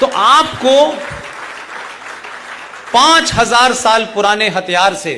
तो आपको 5000 साल पुराने हथियार से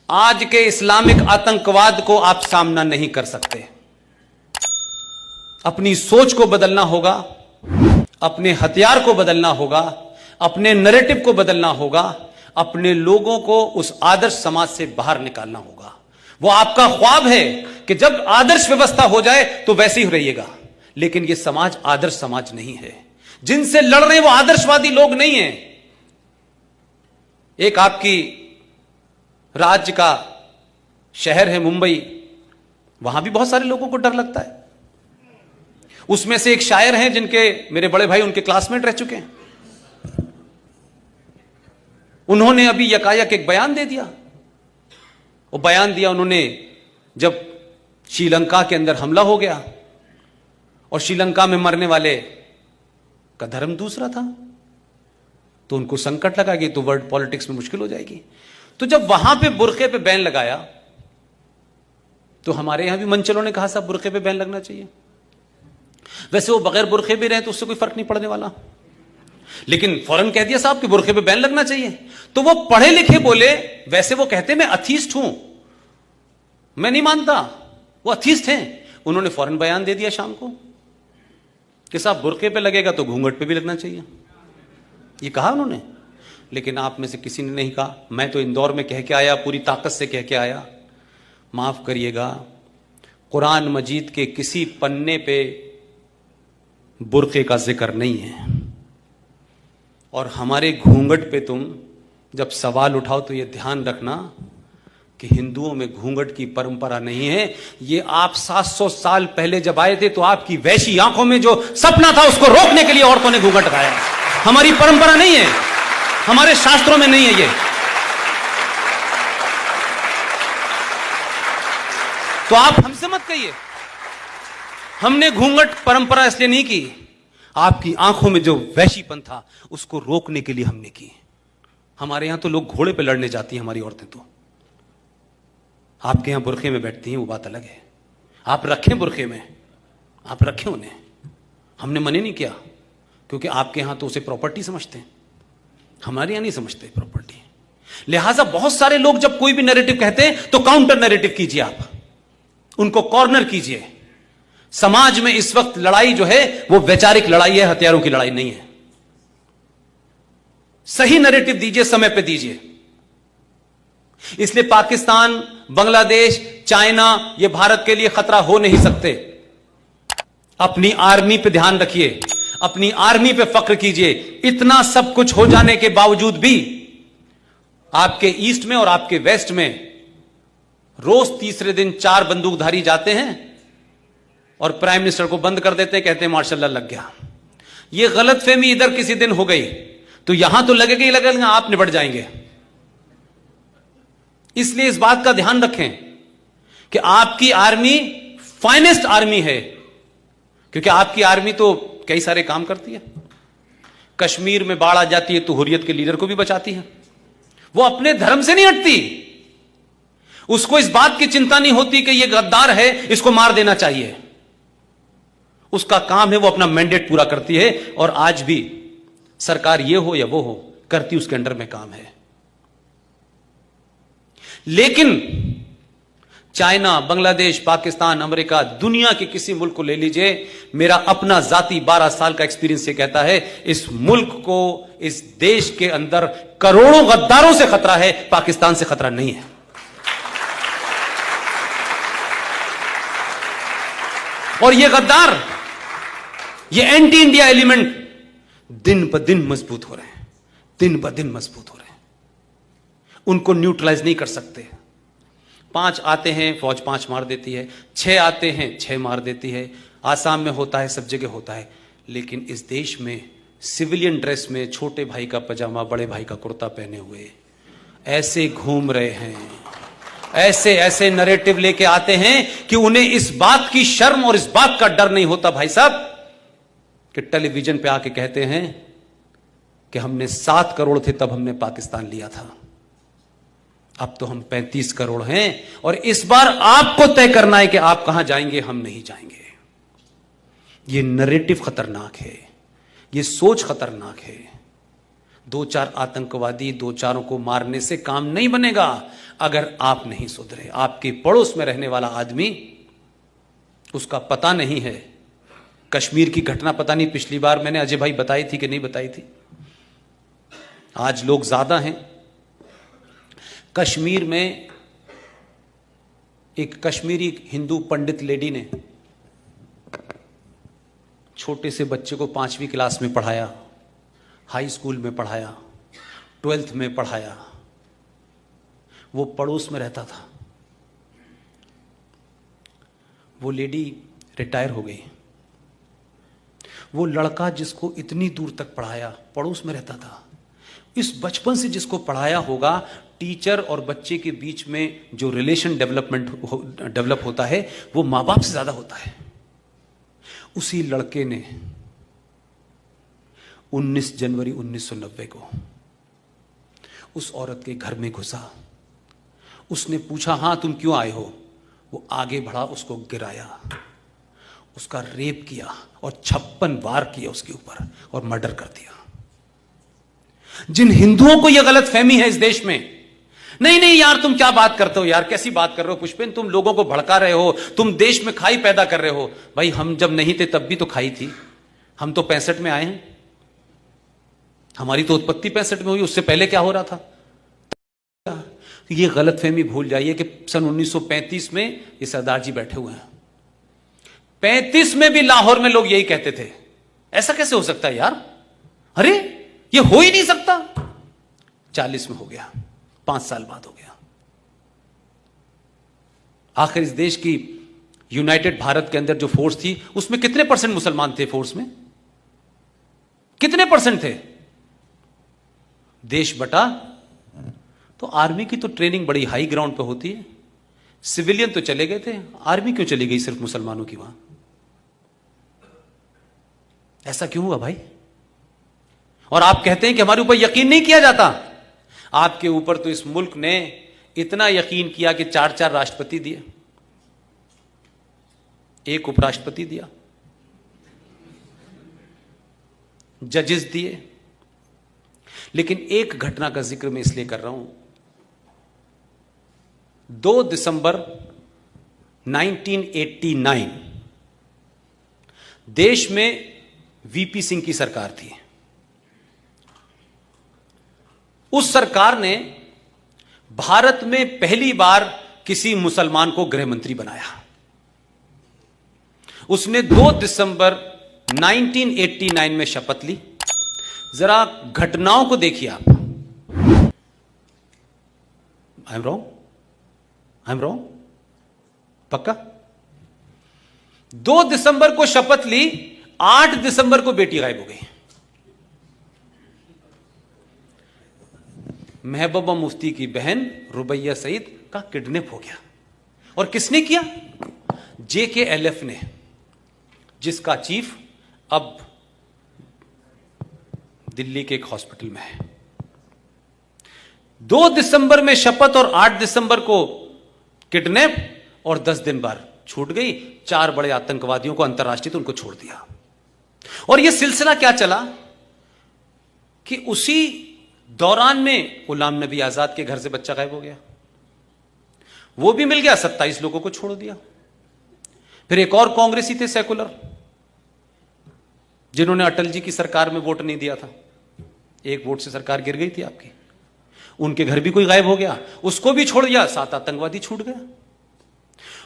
आज के इस्लामिक आतंकवाद को आप सामना नहीं कर सकते। अपनी सोच को बदलना होगा, अपने हथियार को बदलना होगा, अपने नैरेटिव को बदलना होगा, अपने लोगों को उस आदर्श समाज से बाहर निकालना होगा। वो आपका ख्वाब है कि जब आदर्श व्यवस्था हो जाए तो वैसे ही रहिएगा, लेकिन ये समाज आदर्श समाज नहीं है। जिनसे लड़ रहे वो आदर्शवादी लोग नहीं हैं। एक आपकी राज्य का शहर है मुंबई, वहां भी बहुत सारे लोगों को डर लगता है। उसमें से एक शायर हैं जिनके मेरे बड़े भाई उनके क्लासमेट रह चुके हैं। उन्होंने अभी यकायक एक बयान दे दिया। वो बयान दिया उन्होंने जब श्रीलंका के अंदर हमला हो गया और श्रीलंका में मरने वाले का धर्म दूसरा था, तो उनको संकट लगा कि तो वर्ल्ड पॉलिटिक्स में मुश्किल हो जाएगी। तो जब वहां पे बुर्के पे बैन लगाया तो हमारे यहां भी मंचलों ने कहा साहब बुर्के पे बैन लगना चाहिए। वैसे वो बगैर बुर्के भी रहे तो उससे कोई फर्क नहीं पड़ने वाला, लेकिन फौरन कह दिया साहब कि बुर्के पे बैन लगना चाहिए। तो वो पढ़े लिखे बोले, वैसे वो कहते मैं अथीस्ट हूं, मैं नहीं मानता, वो अथीस्ट हैं। उन्होंने फौरन बयान दे दिया शाम को कि साहब बुर्के पे लगेगा तो घूंघट पे भी लगना चाहिए, ये कहा उन्होंने। लेकिन आप में से किसी ने नहीं कहा। मैं तो इंदौर में कह के आया, पूरी ताकत से कह के आया, माफ करिएगा, कुरान मजीद के किसी पन्ने पे बुर्के का जिक्र नहीं है। और हमारे घूंघट पे तुम जब सवाल उठाओ तो ये ध्यान रखना कि हिंदुओं में घूंघट की परंपरा नहीं है। ये आप 700 साल पहले जब आए थे तो आपकी वैसी आंखों में जो सपना था उसको रोकने के लिए औरतों ने घूंघट गाया। हमारी परंपरा नहीं है, हमारे शास्त्रों में नहीं है ये। तो आप हमसे मत कहिए हमने घूंघट परंपरा इसलिए नहीं की, आपकी आंखों में जो वैशीपन था उसको रोकने के लिए हमने की। हमारे यहां तो लोग घोड़े पे लड़ने जाती हैं हमारी औरतें, तो आपके यहां बुरखे में बैठती हैं, वो बात अलग है। आप रखें बुरखे में, आप रखें उन्हें, हमने मने नहीं किया, क्योंकि आपके यहां तो उसे प्रॉपर्टी समझते हैं, हमारे यहां नहीं समझते प्रॉपर्टी। लिहाजा बहुत सारे लोग जब कोई भी नैरेटिव कहते हैं तो काउंटर नैरेटिव कीजिए, आप उनको कॉर्नर कीजिए। समाज में इस वक्त लड़ाई जो है वो वैचारिक लड़ाई है, हथियारों की लड़ाई नहीं है। सही नैरेटिव दीजिए, समय पे दीजिए। इसलिए पाकिस्तान, बांग्लादेश, चाइना ये भारत के लिए खतरा हो नहीं सकते। अपनी आर्मी पे ध्यान रखिए, अपनी आर्मी पे फख्र कीजिए। इतना सब कुछ हो जाने के बावजूद भी आपके ईस्ट में और आपके वेस्ट में रोज तीसरे दिन 4 बंदूकधारी जाते हैं और प्राइम मिनिस्टर को बंद कर देते हैं, कहते हैं मार्शल लग गया। ये गलतफहमी इधर किसी दिन हो गई तो यहां तो लगेगा ही लगेगा, आप निपट जाएंगे। इसलिए इस बात का ध्यान रखें कि आपकी आर्मी फाइनेस्ट आर्मी है, क्योंकि आपकी आर्मी तो कई सारे काम करती है। कश्मीर में बाढ़ आ जाती है तो हुर्रियत के लीडर को भी बचाती है। वो अपने धर्म से नहीं हटती, उसको इस बात की चिंता नहीं होती कि ये गद्दार है, इसको मार देना चाहिए। उसका काम है वो अपना मैंडेट पूरा करती है, और आज भी सरकार ये हो या वो हो करती उसके अंडर में काम है। लेकिन चाइना, बांग्लादेश, पाकिस्तान, अमेरिका, दुनिया के किसी मुल्क को ले लीजिए, मेरा अपना जाती 12 साल का एक्सपीरियंस ये कहता है, इस मुल्क को, इस देश के अंदर करोड़ों गद्दारों से खतरा है, पाकिस्तान से खतरा नहीं है। और ये गद्दार, ये एंटी इंडिया एलिमेंट दिन ब दिन मजबूत हो रहे हैं, दिन ब दिन मजबूत हो रहे हैं। उनको न्यूट्रलाइज नहीं कर सकते। 5 आते हैं, फौज 5 मार देती है, 6 आते हैं, 6 मार देती है। आसाम में होता है, सब जगह होता है। लेकिन इस देश में सिविलियन ड्रेस में छोटे भाई का पजामा, बड़े भाई का कुर्ता पहने हुए ऐसे घूम रहे हैं, ऐसे ऐसे नैरेटिव लेके आते हैं कि उन्हें इस बात की शर्म और इस बात का डर नहीं होता भाई साहब, कि टेलीविजन पे आके कहते हैं कि हमने 7 करोड़ थे तब हमने पाकिस्तान लिया था, अब तो हम 35 करोड़ हैं, और इस बार आपको तय करना है कि आप कहां जाएंगे, हम नहीं जाएंगे। ये नैरेटिव खतरनाक है, ये सोच खतरनाक है। दो चार आतंकवादी, दो चारों को मारने से काम नहीं बनेगा अगर आप नहीं सुधरे। आपके पड़ोस में रहने वाला आदमी, उसका पता नहीं है। कश्मीर की घटना पता नहीं पिछली बार मैंने अजय भाई बताई थी कि नहीं बताई थी, आज लोग ज्यादा हैं। कश्मीर में एक कश्मीरी हिंदू पंडित लेडी ने छोटे से बच्चे को 5वीं क्लास में पढ़ाया, हाई स्कूल में पढ़ाया, 12th में पढ़ाया। वो पड़ोस में रहता था। वो लेडी रिटायर हो गई। वो लड़का जिसको इतनी दूर तक पढ़ाया, पड़ोस में रहता था। इस बचपन से जिसको पढ़ाया होगा, टीचर और बच्चे के बीच में जो रिलेशन डेवलप होता है वो मां बाप से ज्यादा होता है। उसी लड़के ने 19 जनवरी 1990 को उस औरत के घर में घुसा। उसने पूछा, हां तुम क्यों आए हो? वो आगे बढ़ा, उसको गिराया, उसका रेप किया और 56 वार किया उसके ऊपर और मर्डर कर दिया। जिन हिंदुओं को यह गलत फहमी है इस देश में, नहीं नहीं यार तुम क्या बात करते हो यार, कैसी बात कर रहे हो पुष्पेन, तुम लोगों को भड़का रहे हो, तुम देश में खाई पैदा कर रहे हो। भाई हम जब नहीं थे तब भी तो खाई थी। हम तो 65 में आए हैं, हमारी तो उत्पत्ति 65 में हुई, उससे पहले क्या हो रहा था? ये गलत फहमी भूल जाइए कि सन 1935 में ये सरदार जी बैठे हुए हैं। 35 में भी लाहौर में लोग यही कहते थे। ऐसा कैसे हो सकता है यार? अरे ये हो ही नहीं सकता। 40 में हो गया, 5 साल बाद हो गया। आखिर इस देश की यूनाइटेड भारत के अंदर जो फोर्स थी उसमें कितने % मुसलमान थे? फोर्स में कितने % थे? देश बटा तो आर्मी की तो ट्रेनिंग बड़ी हाई ग्राउंड पे होती है। सिविलियन तो चले गए थे, आर्मी क्यों चली गई सिर्फ मुसलमानों की वहां? ऐसा क्यों हुआ भाई? और आप कहते हैं कि हमारे ऊपर यकीन नहीं किया जाता। आपके ऊपर तो इस मुल्क ने इतना यकीन किया कि 4 राष्ट्रपति दिए, 1 उपराष्ट्रपति दिया, जजेस दिए। लेकिन एक घटना का जिक्र मैं इसलिए कर रहा हूं। 2 दिसंबर 1989 देश में वीपी सिंह की सरकार थी। उस सरकार ने भारत में पहली बार किसी मुसलमान को गृह मंत्री बनाया। उसने 2 दिसंबर 1989 में शपथ ली। जरा घटनाओं को देखिए आप। I am wrong? पक्का? 2 दिसंबर को शपथ ली, 8 दिसंबर को बेटी गायब हो गई। महबूबा मुफ्ती की बहन रुबैया सईद का किडनैप हो गया। और किसने किया? JKLF ने, जिसका चीफ अब दिल्ली के एक हॉस्पिटल में है। 2 दिसंबर में शपथ और 8 दिसंबर को किडनैप और 10 दिन बाद छूट गई। 4 बड़े आतंकवादियों को अंतर्राष्ट्रीय तो उनको छोड़ दिया। और यह सिलसिला क्या चला कि उसी दौरान में गुलाम नबी आजाद के घर से बच्चा गायब हो गया, वो भी मिल गया, 27 लोगों को छोड़ दिया। फिर एक और कांग्रेसी थे सेकुलर, जिन्होंने अटल जी की सरकार में वोट नहीं दिया था। 1 वोट से सरकार गिर गई थी आपकी। उनके घर भी कोई गायब हो गया, उसको भी छोड़ दिया, 7 आतंकवादी छूट गया।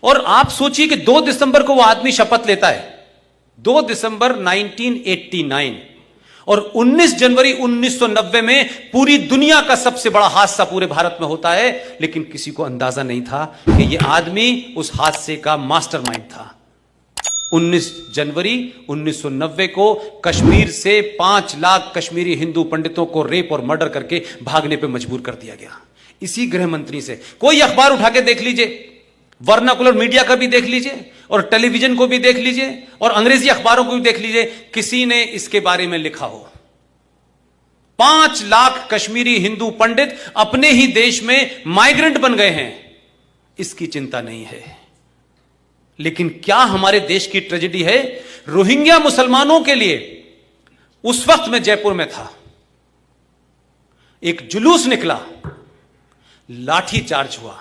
और आप सोचिए कि 2 दिसंबर को वो आदमी शपथ लेता है, 2 दिसंबर 1989, और 19 जनवरी 1990 में पूरी दुनिया का सबसे बड़ा हादसा पूरे भारत में होता है। लेकिन किसी को अंदाजा नहीं था कि यह आदमी उस हादसे का मास्टरमाइंड था। 19 जनवरी 1990 को कश्मीर से 5 लाख कश्मीरी हिंदू पंडितों को रेप और मर्डर करके भागने पर मजबूर कर दिया गया। इसी गृह मंत्री से कोई अखबार उठा के देख लीजिए, वर्नाकुलर मीडिया का भी देख लीजिए और टेलीविजन को भी देख लीजिए और अंग्रेजी अखबारों को भी देख लीजिए, किसी ने इसके बारे में लिखा हो। 5 लाख कश्मीरी हिंदू पंडित अपने ही देश में माइग्रेंट बन गए हैं, इसकी चिंता नहीं है। लेकिन क्या हमारे देश की ट्रेजेडी है? रोहिंग्या मुसलमानों के लिए उस वक्त मैं जयपुर में था, एक जुलूस निकला, लाठी चार्ज हुआ।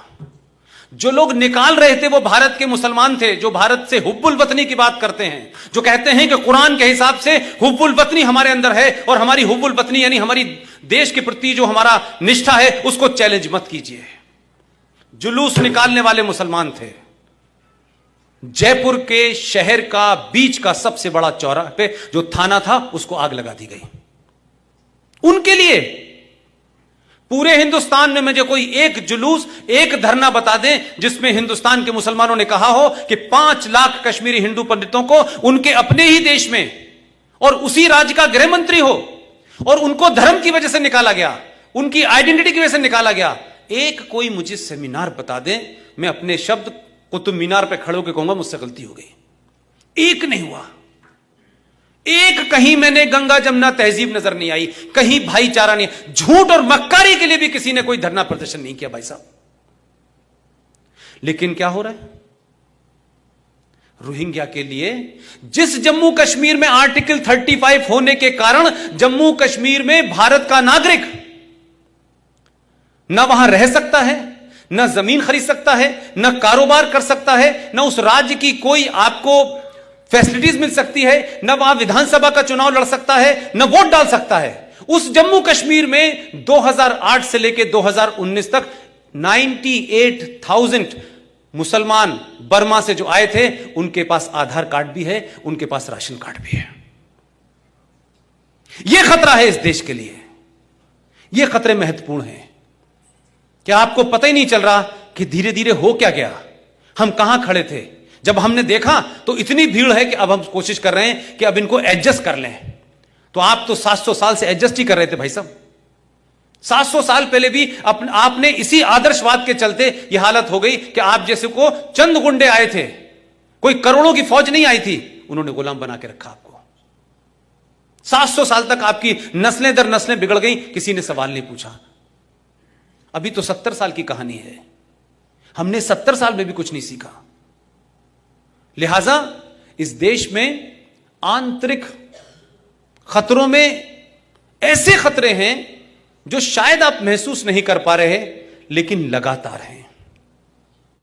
जो लोग निकाल रहे थे वो भारत के मुसलमान थे, जो भारत से हुब्बुल वतनी की बात करते हैं, जो कहते हैं कि कुरान के हिसाब से हुब्बुल वतनी हमारे अंदर है और हमारी हुब्बुल वतनी यानी हमारी देश के प्रति जो हमारा निष्ठा है उसको चैलेंज मत कीजिए। जुलूस निकालने वाले मुसलमान थे। जयपुर के शहर का बीच का सबसे बड़ा चौराहे पे जो थाना था उसको आग लगा दी गई। उनके लिए पूरे हिंदुस्तान में मुझे कोई एक जुलूस, एक धरना बता दें जिसमें हिंदुस्तान के मुसलमानों ने कहा हो कि 5 लाख कश्मीरी हिंदू पंडितों को उनके अपने ही देश में और उसी राज्य का गृह मंत्री हो और उनको धर्म की वजह से निकाला गया, उनकी आइडेंटिटी की वजह से निकाला गया। एक कोई मुझे सेमिनार बता दें, मैं अपने शब्द कुतुब मीनार पे खड़े होकर कहूंगा मुझसे गलती हो गई। एक नहीं हुआ, एक कहीं मैंने गंगा जमुना तहजीब नजर नहीं आई, कहीं भाईचारा नहीं, झूठ और मक्कारी के लिए भी किसी ने कोई धरना प्रदर्शन नहीं किया भाई साहब। लेकिन क्या हो रहा है रोहिंग्या के लिए? जिस जम्मू कश्मीर में आर्टिकल 35 होने के कारण जम्मू कश्मीर में भारत का नागरिक न वहां रह सकता है, न जमीन खरीद सकता है, न कारोबार कर सकता है, न उस राज्य की कोई आपको फैसिलिटीज मिल सकती है, न वहां विधानसभा का चुनाव लड़ सकता है, न वोट डाल सकता है। उस जम्मू कश्मीर में 2008 से लेकर 2019 तक 98,000 मुसलमान बर्मा से जो आए थे उनके पास आधार कार्ड भी है, उनके पास राशन कार्ड भी है। यह खतरा है इस देश के लिए, यह खतरे महत्वपूर्ण हैं। क्या आपको पता ही नहीं चल रहा कि धीरे धीरे हो क्या गया? हम कहां खड़े थे जब हमने देखा तो इतनी भीड़ है कि अब हम कोशिश कर रहे हैं कि अब इनको एडजस्ट कर लें। तो आप तो 700 साल से एडजस्ट ही कर रहे थे भाई साहब। 700 साल पहले भी आपने इसी आदर्शवाद के चलते यह हालत हो गई कि आप जैसे को चंद गुंडे आए थे, कोई करोड़ों की फौज नहीं आई थी, उन्होंने गुलाम बना के रखा आपको। 700 साल तक आपकी नस्लें दर नस्लें बिगड़ गई, किसी ने सवाल नहीं पूछा। अभी तो 70 साल की कहानी है, हमने 70 साल में भी कुछ नहीं सीखा। लिहाजा इस देश में आंतरिक खतरों में ऐसे खतरे हैं जो शायद आप महसूस नहीं कर पा रहे, लेकिन लगातार हैं।